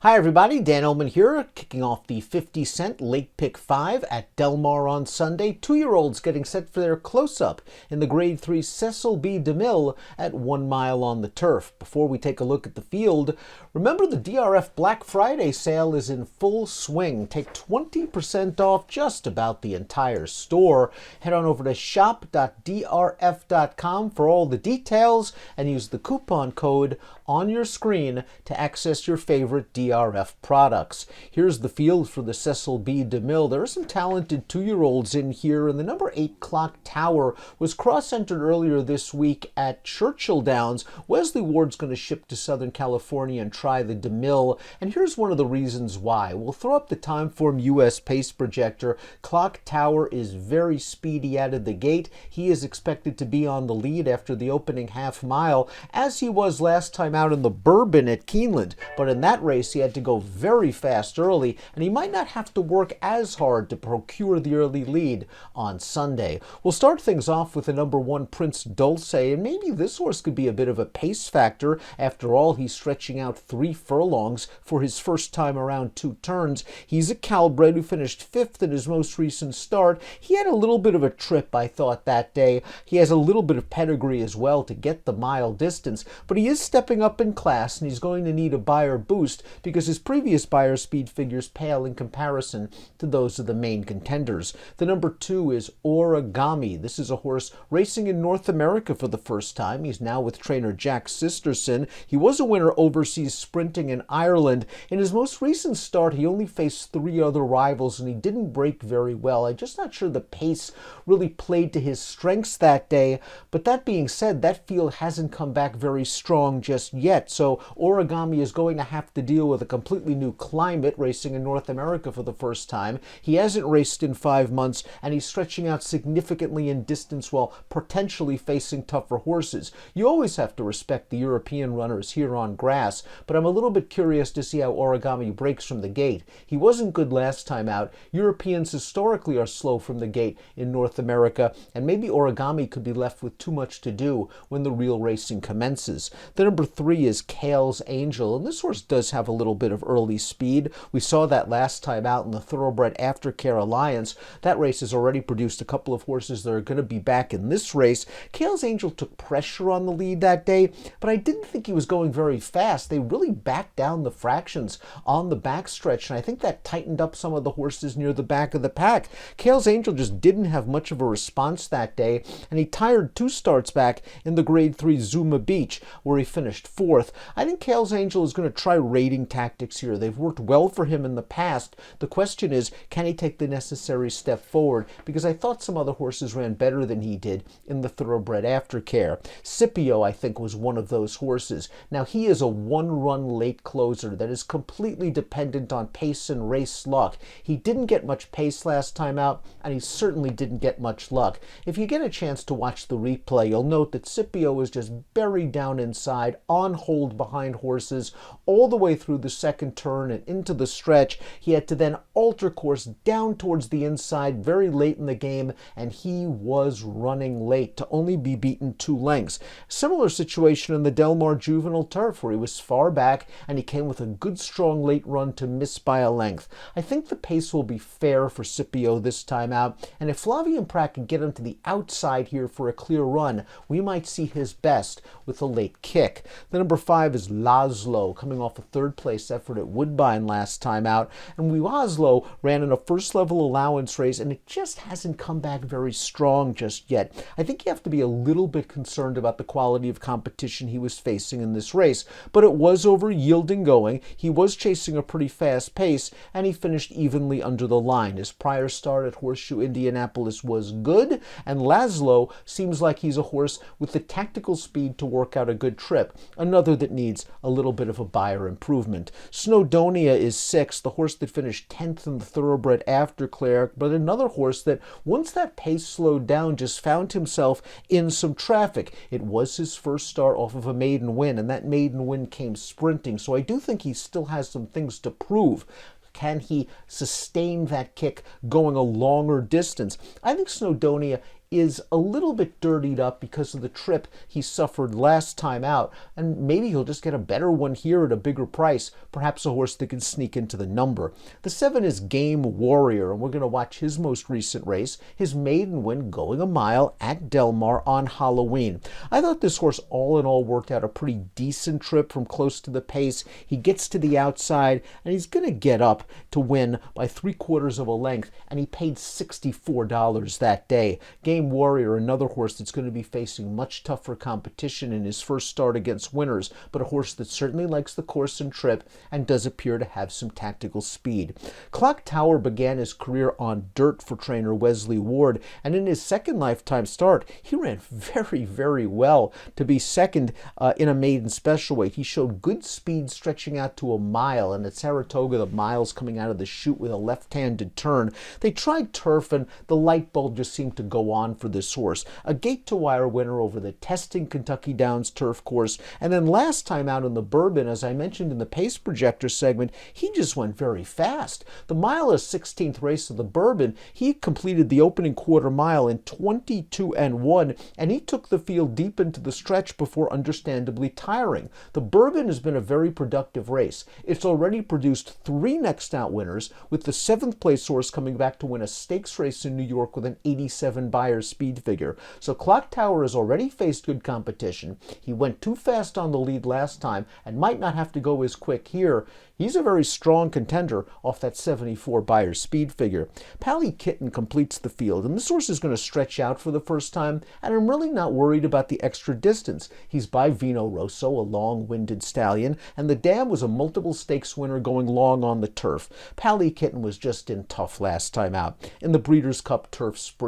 Hi everybody, Dan Illman here, kicking off the 50-cent late pick 5 at Del Mar on Sunday. 2-year-olds getting set for their close-up in the grade 3 Cecil B DeMille at 1 mile on the turf. Before we take a look at the field, remember the DRF Black Friday sale is in full swing. Take 20% off just about the entire store. Head on over to shop.drf.com for all the details and use the coupon code on your screen to access your favorite DRF products. Here's the field for the Cecil B DeMille. There are some talented 2-year-olds in here, and the number 8 Clock Tower was cross-entered earlier this week at Churchill Downs. Wesley Ward's going to ship to Southern California and try the DeMille, and here's one of the reasons why. We'll throw up the Timeform US pace projector. Clock Tower is very speedy out of the gate. He is expected to be on the lead after the opening half mile, as he was last time out in the Bourbon at Keeneland, but in that race he had to go very fast early, and he might not have to work as hard to procure the early lead on Sunday. We'll start things off with the number 1 Prince Dulce, and maybe this horse could be a bit of a pace factor. After all, he's stretching out 3 furlongs for his first time around 2 turns. He's a Calbred who finished 5th in his most recent start. He had a little bit of a trip, I thought, that day. He has a little bit of pedigree as well to get the mile distance, but he is stepping up in class, and he's going to need a Beyer boost because his previous Beyer speed figures pale in comparison to those of the main contenders. The number 2 is Origami. This is a horse racing in North America for the first time. He's now with trainer Jack Sisterson. He was a winner overseas sprinting in Ireland. In his most recent start, he only faced 3 other rivals, and he didn't break very well. I'm just not sure the pace really played to his strengths that day, but that being said, that field hasn't come back very strong just yet, so Origami is going to have to deal with a completely new climate racing in North America for the first time. He hasn't raced in 5 months, and he's stretching out significantly in distance while potentially facing tougher horses. You always have to respect the European runners here on grass, but I'm a little bit curious to see how Origami breaks from the gate. He wasn't good last time out. Europeans historically are slow from the gate in North America, and maybe Origami could be left with too much to do when the real racing commences. The number 3 is Kale's Angel, and this horse does have a little bit of early speed. We saw that last time out in the Thoroughbred Aftercare Alliance. That race has already produced a couple of horses that are going to be back in this race. Kale's Angel took pressure on the lead that day, but I didn't think he was going very fast. They really backed down the fractions on the backstretch, and I think that tightened up some of the horses near the back of the pack. Kale's Angel just didn't have much of a response that day, and he tired 2 starts back in the grade 3 Zuma Beach, where he finished 4th. I think Kale's Angel is going to try rating tactics here. They've worked well for him in the past. The question is, can he take the necessary step forward? Because I thought some other horses ran better than he did in the Thoroughbred Aftercare. Scipio, I think, was one of those horses. Now, he is a 1-run late closer that is completely dependent on pace and race luck. He didn't get much pace last time out, and he certainly didn't get much luck. If you get a chance to watch the replay, you'll note that Scipio was just buried down inside, on hold behind horses, all the way through the second turn and into the stretch. He had to then alter course down towards the inside very late in the game, and he was running late to only be beaten 2 lengths. Similar situation in the Del Mar Juvenile Turf, where he was far back, and he came with a good strong late run to miss by a length. I think the pace will be fair for Scipio this time out, and if Flavien Prat can get him to the outside here for a clear run, we might see his best with a late kick. The number 5 is Laszlo, coming off a 3rd place effort at Woodbine last time out, and Laszlo ran in a first level allowance race, and it just hasn't come back very strong just yet. I think you have to be a little bit concerned about the quality of competition he was facing in this race, but it was over yielding going. He was chasing a pretty fast pace, and he finished evenly under the line. His prior start at Horseshoe Indianapolis was good, and Laszlo seems like he's a horse with the tactical speed to work out a good trip, another that needs a little bit of a Beyer improvement. Snowdonia is 6th, the horse that finished 10th in the Thoroughbred Aftercare, but another horse that, once that pace slowed down, just found himself in some traffic. It was his first start off of a maiden win, and that maiden win came sprinting, so I do think he still has some things to prove. Can he sustain that kick going a longer distance? I think Snowdonia is a little bit dirtied up because of the trip he suffered last time out, and maybe he'll just get a better one here at a bigger price, perhaps a horse that can sneak into the number. The 7 is Game Warrior, and we're going to watch his most recent race, his maiden win going a mile at Del Mar on Halloween. I thought this horse all in all worked out a pretty decent trip from close to the pace. He gets to the outside, and he's going to get up to win by 3/4 of a length, and he paid $64 that day. Game Warrior, another horse that's going to be facing much tougher competition in his first start against winners, but a horse that certainly likes the course and trip and does appear to have some tactical speed. Clock Tower began his career on dirt for trainer Wesley Ward, and in his second lifetime start, he ran very, very well to be second in a maiden special weight. He showed good speed stretching out to a mile, and at Saratoga, the miles coming out of the chute with a left-handed turn. They tried turf, and the light bulb just seemed to go on for this horse. A gate-to-wire winner over the testing Kentucky Downs turf course, and then last time out in the Bourbon, as I mentioned in the pace projector segment, he just went very fast. The mile of 16th race of the Bourbon, he completed the opening quarter mile in 22-1, and he took the field deep into the stretch before understandably tiring. The Bourbon has been a very productive race. It's already produced 3 next out winners, with the 7th place horse coming back to win a stakes race in New York with an 87 Beyer speed figure. So Clock Tower has already faced good competition. He went too fast on the lead last time and might not have to go as quick here. He's a very strong contender off that 74 Beyer speed figure. Pally Kitten completes the field, and this horse is going to stretch out for the first time, and I'm really not worried about the extra distance. He's by Vino Rosso, a long-winded stallion, and the dam was a multiple stakes winner going long on the turf. Pally Kitten was just in tough last time out in the Breeders' Cup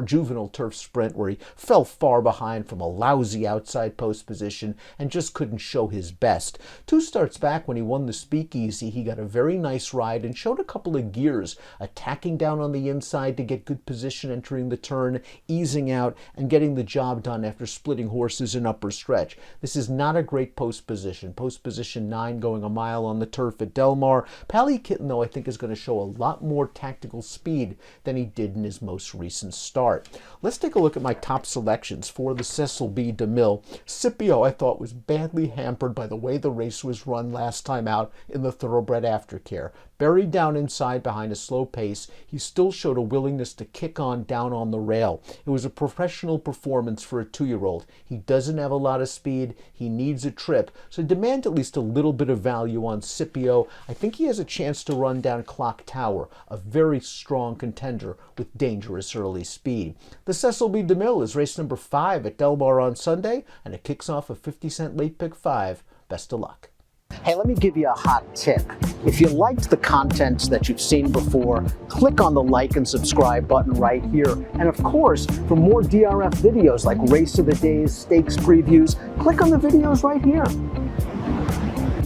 juvenile turf sprint, where he fell far behind from a lousy outside post position and just couldn't show his best. 2 starts back when he won the Speakeasy, he got a very nice ride and showed a couple of gears, attacking down on the inside to get good position entering the turn, easing out, and getting the job done after splitting horses in upper stretch. This is not a great post position. Post position 9 going a mile on the turf at Del Mar. Pally Kitten, though, I think is going to show a lot more tactical speed than he did in his most recent start. Let's take a look at my top selections for the Cecil B. DeMille. Scipio, I thought, was badly hampered by the way the race was run last time out in the thoroughbred aftercare. Buried down inside behind a slow pace, he still showed a willingness to kick on down on the rail. It was a professional performance for a 2-year-old. He doesn't have a lot of speed. He needs a trip. So demand at least a little bit of value on Scipio. I think he has a chance to run down Clock Tower, a very strong contender with dangerous early speed. The Cecil B. DeMille is race number 5 at Del Mar on Sunday, and it kicks off a 50-cent late pick 5. Best of luck. Hey, let me give you a hot tip. If you liked the content that you've seen before, click on the like and subscribe button right here. And of course, for more DRF videos like Race of the Days, stakes previews, click on the videos right here.